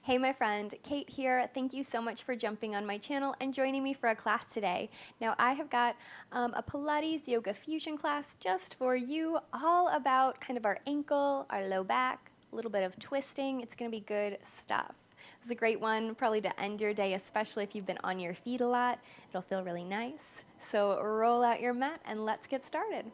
Hey my friend, Kate here. Thank you so much for jumping on my channel and joining me for a class today. Now I have got a Pilates yoga fusion class just for you, all about kind of our ankle, our low back, a little bit of twisting. It's gonna be good stuff. It's a great one probably to end your day, especially if you've been on your feet a lot. It'll feel really nice. So roll out your mat and let's get started.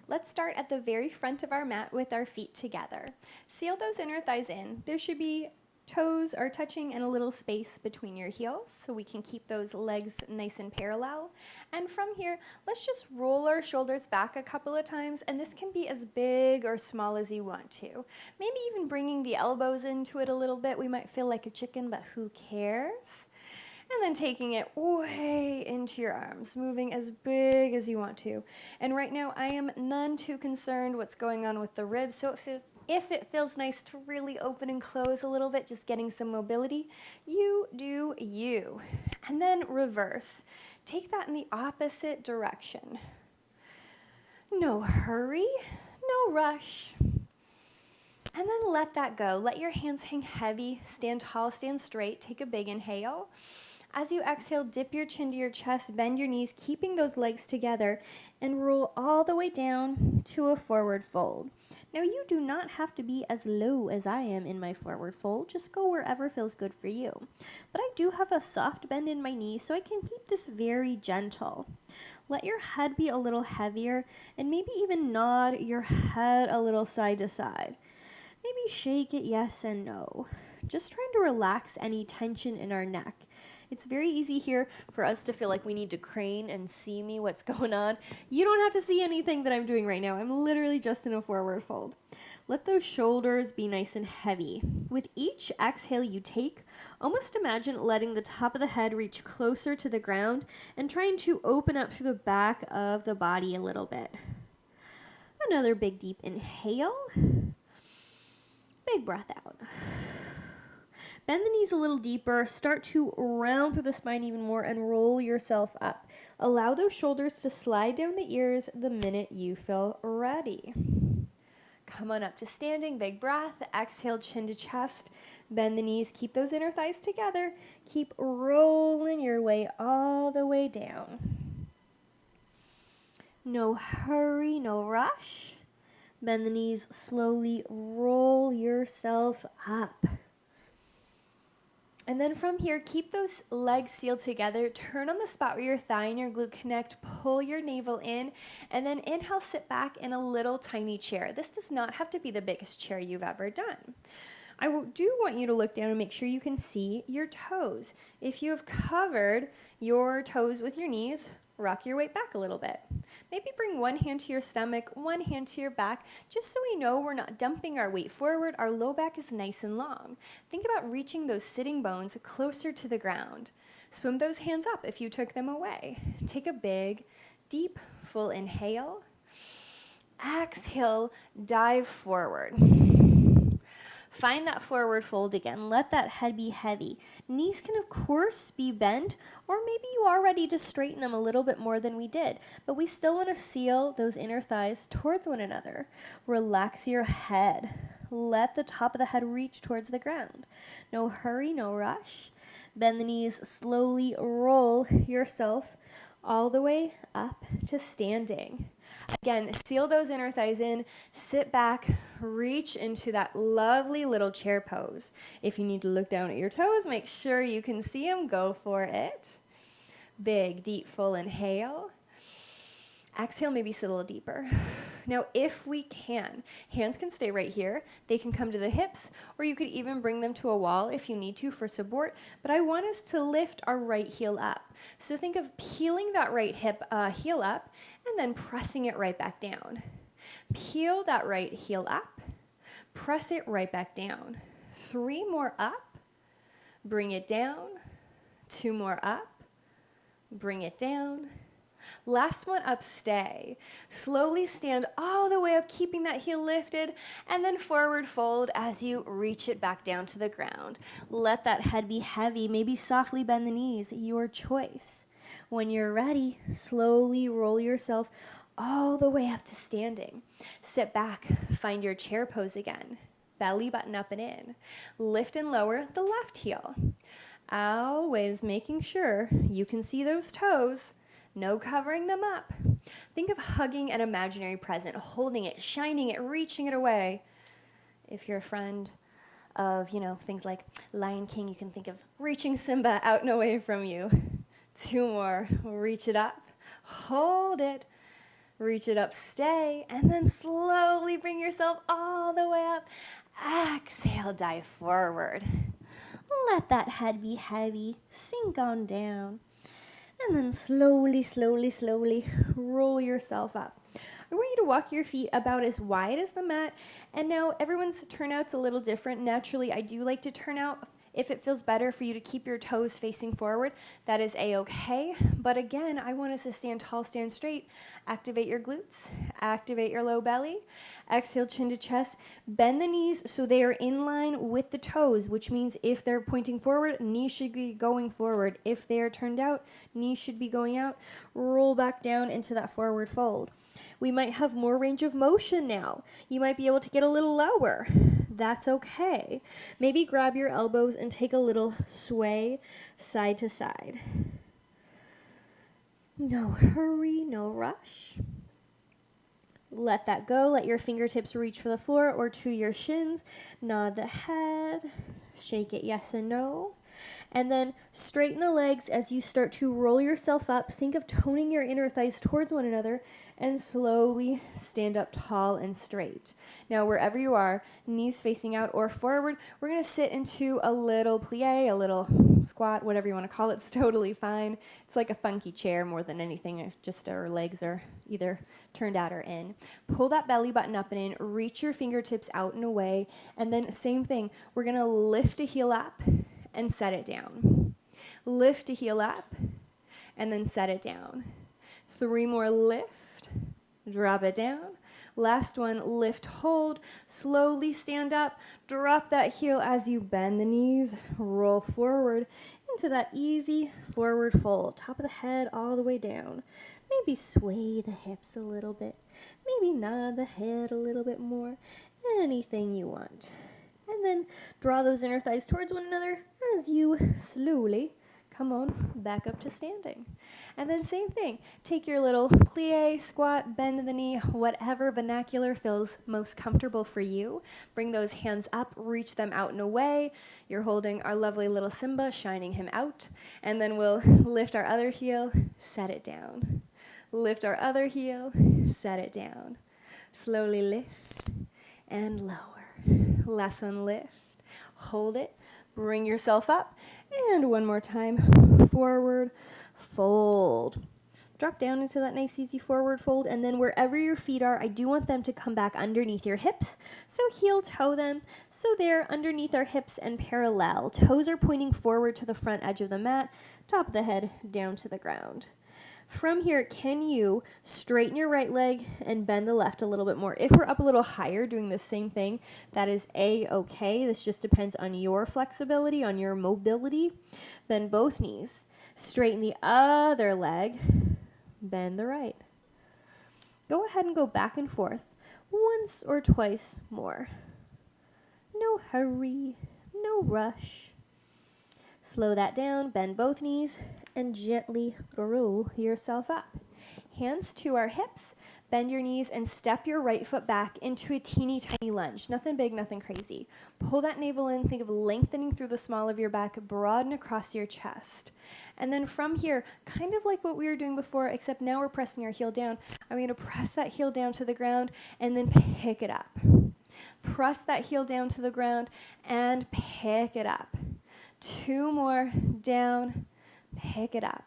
Let's start at the very front of our mat with our feet together. Seal those inner thighs in. There should be toes are touching and a little space between your heels so we can keep those legs nice and parallel. And from here, let's just roll our shoulders back a couple of times, and this can be as big or small as you want to. Maybe even bringing the elbows into it a little bit. We might feel like a chicken, but who cares? And then taking it way into your arms, moving as big as you want to. And right now, I am none too concerned what's going on with the ribs. So if it feels nice to really open and close a little bit, just getting some mobility, you do you. And then reverse. Take that in the opposite direction. No hurry, no rush. And then let that go. Let your hands hang heavy, stand tall, stand straight, take a big inhale. As you exhale, dip your chin to your chest, bend your knees, keeping those legs together, and roll all the way down to a forward fold. Now, you do not have to be as low as I am in my forward fold. Just go wherever feels good for you. But I do have a soft bend in my knee, so I can keep this very gentle. Let your head be a little heavier, and maybe even nod your head a little side to side. Maybe shake it yes and no. Just trying to relax any tension in our neck. It's very easy here for us to feel like we need to crane and see me what's going on. You don't have to see anything that I'm doing right now. I'm literally just in a forward fold. Let those shoulders be nice and heavy. With each exhale you take, almost imagine letting the top of the head reach closer to the ground and trying to open up through the back of the body a little bit. Another big deep inhale. Big breath out. Bend the knees a little deeper, start to round through the spine even more and roll yourself up. Allow those shoulders to slide down the ears the minute you feel ready. Come on up to standing, big breath, exhale chin to chest, bend the knees, keep those inner thighs together, keep rolling your way all the way down. No hurry, no rush. Bend the knees slowly, roll yourself up. And then from here, keep those legs sealed together. Turn on the spot where your thigh and your glute connect. Pull your navel in. And then inhale, sit back in a little tiny chair. This does not have to be the biggest chair you've ever done. I do want you to look down and make sure you can see your toes. If you have covered your toes with your knees, rock your weight back a little bit. Maybe bring one hand to your stomach, one hand to your back, just so we know we're not dumping our weight forward. Our low back is nice and long. Think about reaching those sitting bones closer to the ground. Swim those hands up if you took them away. Take a big, deep, full inhale. Exhale, dive forward. Find that forward fold again. Let that head be heavy. Knees can, of course, be bent, or maybe you are ready to straighten them a little bit more than we did, but we still want to seal those inner thighs towards one another. Relax your head. Let the top of the head reach towards the ground. No hurry, no rush. Bend the knees, slowly roll yourself all the way up to standing. Again, seal those inner thighs in, sit back, reach into that lovely little chair pose. If you need to look down at your toes, make sure you can see them, go for it. Big, deep, full inhale. Exhale, maybe sit a little deeper. Now, if we can, hands can stay right here. They can come to the hips, or you could even bring them to a wall if you need to for support. But I want us to lift our right heel up. So think of peeling that right heel up and then pressing it right back down. Peel that right heel up, press it right back down. 3 more up, bring it down. 2 more up, bring it down. Last one up, stay. Slowly stand all the way up, keeping that heel lifted, and then forward fold as you reach it back down to the ground. Let that head be heavy, maybe softly bend the knees, your choice. When you're ready, slowly roll yourself all the way up to standing. Sit back, find your chair pose again. Belly button up and in. Lift and lower the left heel. Always making sure you can see those toes. No covering them up. Think of hugging an imaginary present, holding it, shining it, reaching it away. If you're a friend of, things like Lion King, you can think of reaching Simba out and away from you. 2 more. Reach it up. Hold it. Reach it up, stay, and then slowly bring yourself all the way up. Exhale, dive forward. Let that head be heavy. Sink on down. And then slowly, slowly, slowly roll yourself up. I want you to walk your feet about as wide as the mat. And now everyone's turnout's a little different. Naturally, I do like to turn out. If it feels better for you to keep your toes facing forward, that is a-okay. But again, I want us to stand tall, stand straight. Activate your glutes, activate your low belly. Exhale, chin to chest. Bend the knees so they are in line with the toes, which means if they're pointing forward, knees should be going forward. If they are turned out, knees should be going out. Roll back down into that forward fold. We might have more range of motion now. You might be able to get a little lower. That's okay. Maybe grab your elbows and take a little sway side to side. No hurry, no rush. Let that go. Let your fingertips reach for the floor or to your shins. Nod the head. Shake it yes and no. And then straighten the legs as you start to roll yourself up. Think of toning your inner thighs towards one another and slowly stand up tall and straight. Now, wherever you are, knees facing out or forward, we're going to sit into a little plie, a little squat, whatever you want to call it. It's totally fine. It's like a funky chair more than anything. Just our legs are either turned out or in. Pull that belly button up and in. Reach your fingertips out and away. And then same thing. We're going to lift a heel up and set it down. Lift a heel up and then set it down. 3 more, lift, drop it down. Last one, lift, hold, slowly stand up, drop that heel as you bend the knees, roll forward into that easy forward fold. Top of the head all the way down. Maybe sway the hips a little bit. Maybe nod the head a little bit more. Anything you want. And then draw those inner thighs towards one another as you slowly come on back up to standing. And then same thing. Take your little plie, squat, bend the knee, whatever vernacular feels most comfortable for you. Bring those hands up, reach them out and away. You're holding our lovely little Simba, shining him out. And then we'll lift our other heel, set it down. Lift our other heel, set it down. Slowly lift and lower. Last one, lift, hold it, bring yourself up, and one more time, forward, fold. Drop down into that nice easy forward fold, and then wherever your feet are, I do want them to come back underneath your hips, so heel toe them, so they're underneath our hips and parallel. Toes are pointing forward to the front edge of the mat, top of the head down to the ground. From here, can you straighten your right leg and bend the left a little bit more? If we're up a little higher doing the same thing, that is a-okay. This just depends on your flexibility, on your mobility. Bend both knees. Straighten the other leg. Bend the right. Go ahead and go back and forth once or twice more. No hurry, no rush. Slow that down, bend both knees, and gently roll yourself up. Hands to our hips, bend your knees, and step your right foot back into a teeny tiny lunge. Nothing big, nothing crazy. Pull that navel in, think of lengthening through the small of your back, broaden across your chest. And then from here, kind of like what we were doing before, except now we're pressing our heel down. I'm going to press that heel down to the ground and then pick it up. Press that heel down to the ground and pick it up. 2 more, down, pick it up.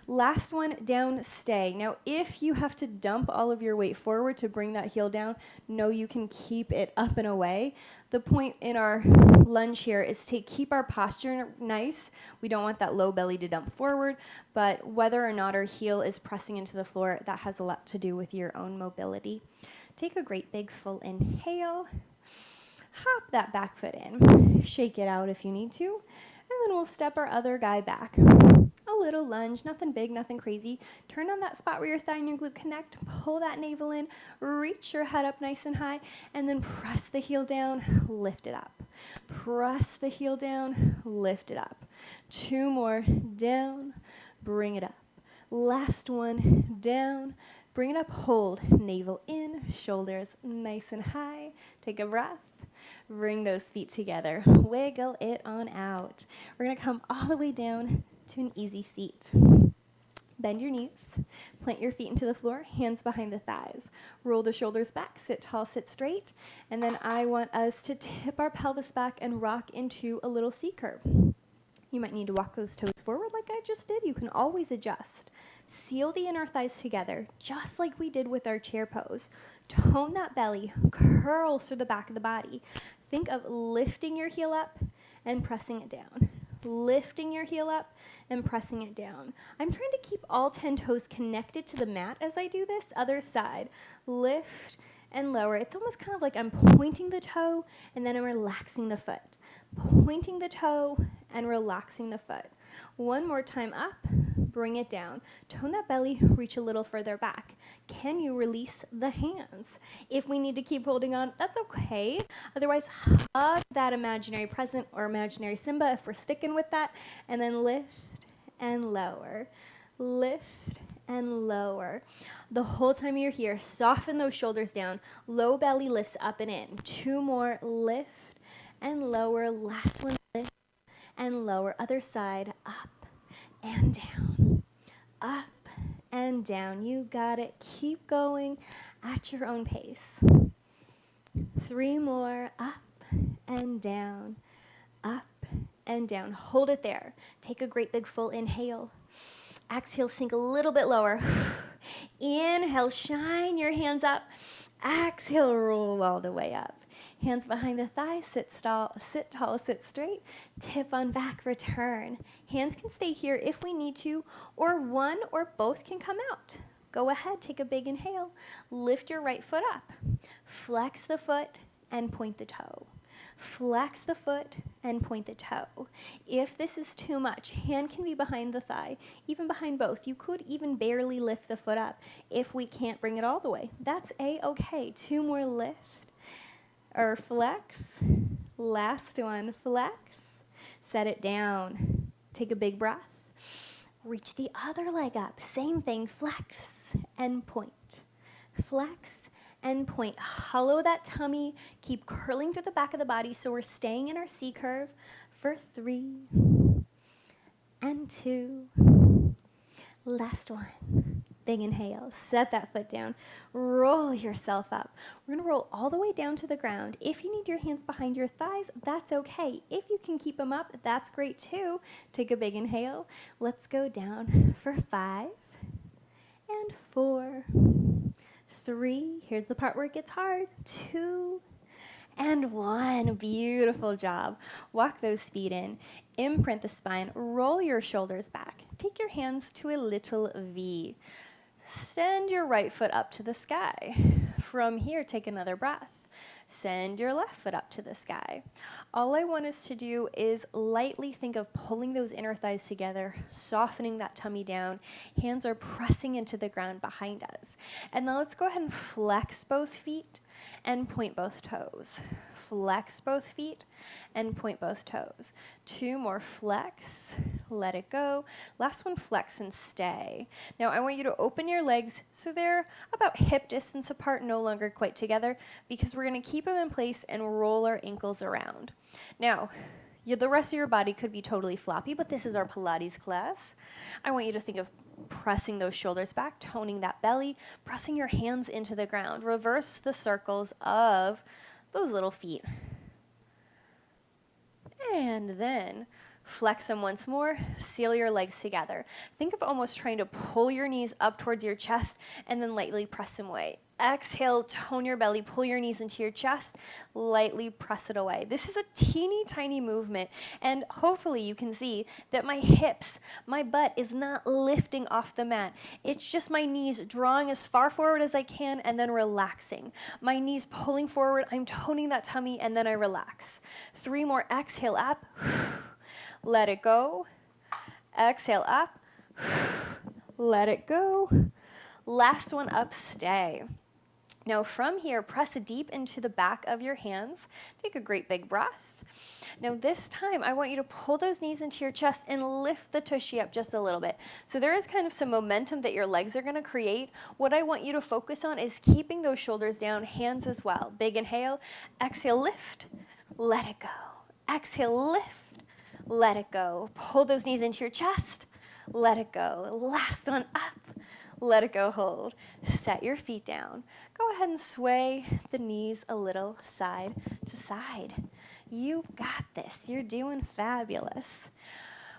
Last one, down, stay. Now, if you have to dump all of your weight forward to bring that heel down, no, you can keep it up and away. The point in our lunge here is to keep our posture nice. We don't want that low belly to dump forward, but whether or not our heel is pressing into the floor, that has a lot to do with your own mobility. Take a great big full inhale. Hop that back foot in. Shake it out if you need to. And then we'll step our other guy back. A little lunge, nothing big, nothing crazy. Turn on that spot where your thigh and your glute connect, pull that navel in, reach your head up nice and high, and then press the heel down, lift it up. Press the heel down, lift it up. 2 more, down, bring it up. Last one, down, bring it up, hold, navel in, shoulders nice and high. Take a breath. Bring those feet together, wiggle it on out. We're gonna come all the way down to an easy seat. Bend your knees, plant your feet into the floor, hands behind the thighs. Roll the shoulders back, sit tall, sit straight. And then I want us to tip our pelvis back and rock into a little C curve. You might need to walk those toes forward like I just did. You can always adjust. Seal the inner thighs together, just like we did with our chair pose. Tone that belly, curl through the back of the body. Think of lifting your heel up and pressing it down. Lifting your heel up and pressing it down. I'm trying to keep all 10 toes connected to the mat as I do this. Other side. Lift and lower. It's almost kind of like I'm pointing the toe and then I'm relaxing the foot. Pointing the toe and relaxing the foot. One more time up, bring it down. Tone that belly, reach a little further back. Can you release the hands? If we need to keep holding on, that's okay. Otherwise, hug that imaginary present or imaginary Simba if we're sticking with that, and then lift and lower. Lift and lower. The whole time you're here, soften those shoulders down. Low belly lifts up and in. 2 more, lift and lower. Last one, lift and lower. Other side, up and down. Up and down. You got it. Keep going at your own pace. 3 more, up and down. Up and down. Hold it there. Take a great big full inhale. Exhale, sink a little bit lower. Inhale, shine your hands up. Exhale, roll all the way up. Hands behind the thighs, sit tall, sit straight. Tip on back, return. Hands can stay here if we need to, or one or both can come out. Go ahead, take a big inhale. Lift your right foot up. Flex the foot and point the toe. Flex the foot and point the toe. If this is too much, hand can be behind the thigh, even behind both. You could even barely lift the foot up if we can't bring it all the way. That's A-okay. 2 more, lift or flex. Last one, flex. Set it down. Take a big breath. Reach the other leg up. Same thing, flex and point. Flex and point. Hollow that tummy. Keep curling through the back of the body so we're staying in our C curve for 3 and 2. Last one. Big inhale. Set that foot down. Roll yourself up. We're going to roll all the way down to the ground. If you need your hands behind your thighs, that's okay. If you can keep them up, that's great too. Take a big inhale. Let's go down for 5 and 4. 3, here's the part where it gets hard. 2 and 1. Beautiful job. Walk those feet in. Imprint the spine. Roll your shoulders back. Take your hands to a little V. Send your right foot up to the sky. From here, take another breath. Send your left foot up to the sky. All I want us to do is lightly think of pulling those inner thighs together, softening that tummy down. Hands are pressing into the ground behind us. And then let's go ahead and flex both feet and point both toes. Flex both feet and point both toes. 2 more, flex, let it go. Last one, flex and stay. Now I want you to open your legs so they're about hip distance apart, no longer quite together, because we're going to keep them in place and roll our ankles around. Now, the rest of your body could be totally floppy, but this is our Pilates class. I want you to think of pressing those shoulders back, toning that belly, pressing your hands into the ground. Reverse the circles of those little feet. And then flex them once more, seal your legs together. Think of almost trying to pull your knees up towards your chest and then lightly press them away. Exhale, tone your belly, pull your knees into your chest, lightly press it away. This is a teeny tiny movement, and hopefully you can see that my hips, my butt is not lifting off the mat. It's just my knees drawing as far forward as I can and then relaxing. My knees pulling forward, I'm toning that tummy, and then I relax. 3 more, exhale up, let it go. Exhale up. Let it go. Last one up, stay. Now from here, press deep into the back of your hands. Take a great big breath. Now this time, I want you to pull those knees into your chest and lift the tushy up just a little bit. So there is kind of some momentum that your legs are gonna create. What I want you to focus on is keeping those shoulders down, hands as well. Big inhale, exhale, lift, let it go. Exhale, lift, let it go. Pull those knees into your chest, let it go. Last one up. Let it go, hold. Set your feet down. Go ahead and sway the knees a little side to side. You got this. You're doing fabulous.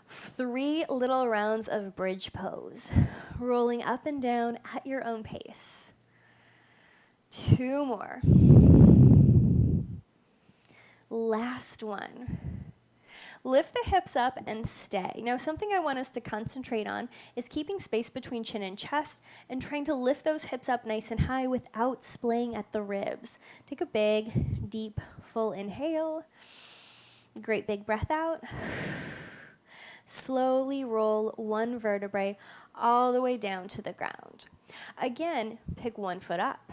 3 little rounds of bridge pose, rolling up and down at your own pace. 2 more. Last one. Lift the hips up and stay. Now, something I want us to concentrate on is keeping space between chin and chest and trying to lift those hips up nice and high without splaying at the ribs. Take a big, deep, full inhale. Great big breath out. Slowly roll one vertebrae all the way down to the ground. Again, pick one foot up.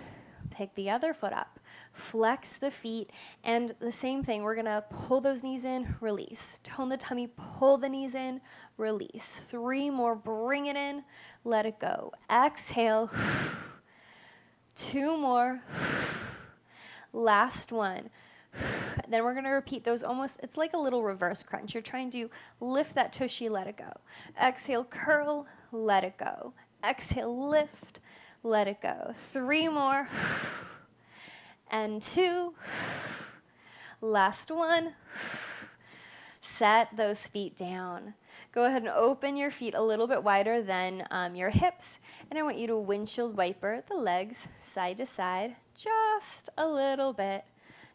Pick the other foot up. Flex the feet, and the same thing, we're gonna pull those knees in, release. Tone the tummy, pull the knees in, release. 3 more, bring it in, let it go. Exhale. 2 more. Last one. Then we're gonna repeat those almost, it's like a little reverse crunch. You're trying to lift that tushy, let it go. Exhale, curl, let it go. Exhale, lift, let it go. 3 more. And 2. Last one. Set those feet down. Go ahead and open your feet a little bit wider than your hips. And I want you to windshield wiper the legs side to side just a little bit.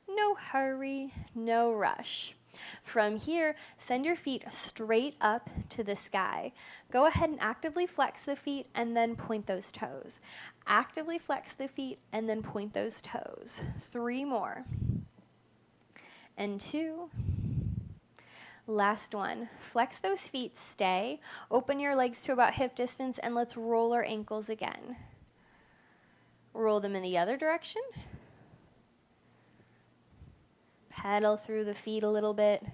No hurry, no rush. From here, send your feet straight up to the sky. Go ahead and actively flex the feet and then point those toes. Actively flex the feet and then point those toes. 3 more. And 2. Last one. Flex those feet, stay. Open your legs to about hip distance and let's roll our ankles again. Roll them in the other direction. Pedal through the feet a little bit.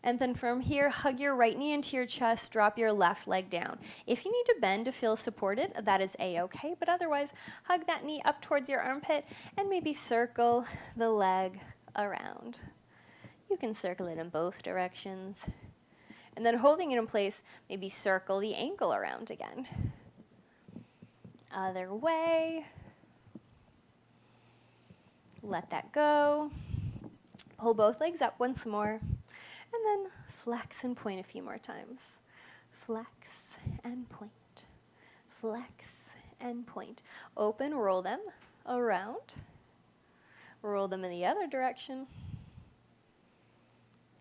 And then from here, hug your right knee into your chest, drop your left leg down. If you need to bend to feel supported, that is a-okay, but otherwise, hug that knee up towards your armpit and maybe circle the leg around. You can circle it in both directions. And then holding it in place, maybe circle the ankle around again. Other way. Let that go. Pull both legs up once more. And then flex and point a few more times. Flex and point. Flex and point. Open, roll them around. Roll them in the other direction.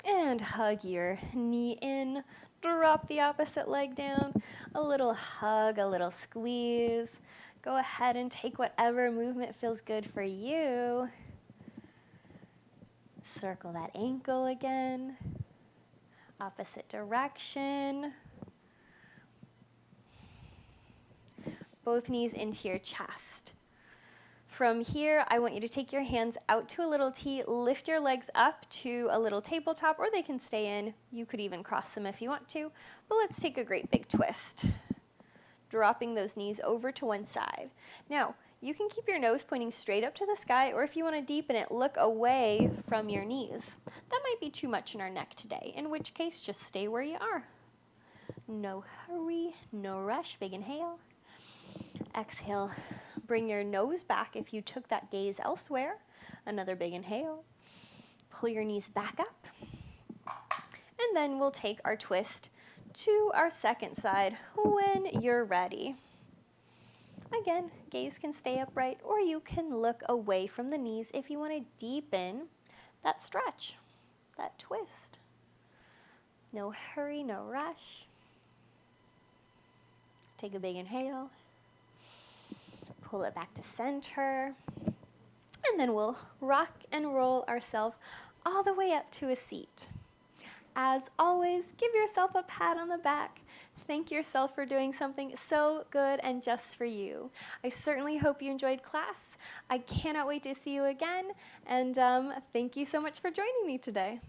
And hug your knee in. Drop the opposite leg down. A little hug, a little squeeze. Go ahead and take whatever movement feels good for you. Circle that ankle again. Opposite direction. Both knees into your chest. From here, I want you to take your hands out to a little T, lift your legs up to a little tabletop, or they can stay in. You could even cross them if you want to, but let's take a great big twist. Dropping those knees over to one side. Now, you can keep your nose pointing straight up to the sky, or if you want to deepen it, look away from your knees. That might be too much in our neck today, in which case, just stay where you are. No hurry, no rush. Big inhale. Exhale. Bring your nose back if you took that gaze elsewhere. Another big inhale. Pull your knees back up. And then we'll take our twist to our second side when you're ready. Again, gaze can stay upright, or you can look away from the knees if you want to deepen that stretch, that twist. No hurry, no rush. Take a big inhale. Pull it back to center. And then we'll rock and roll ourselves all the way up to a seat. As always, give yourself a pat on the back. Thank yourself for doing something so good and just for you. I certainly hope you enjoyed class. I cannot wait to see you again, and thank you so much for joining me today.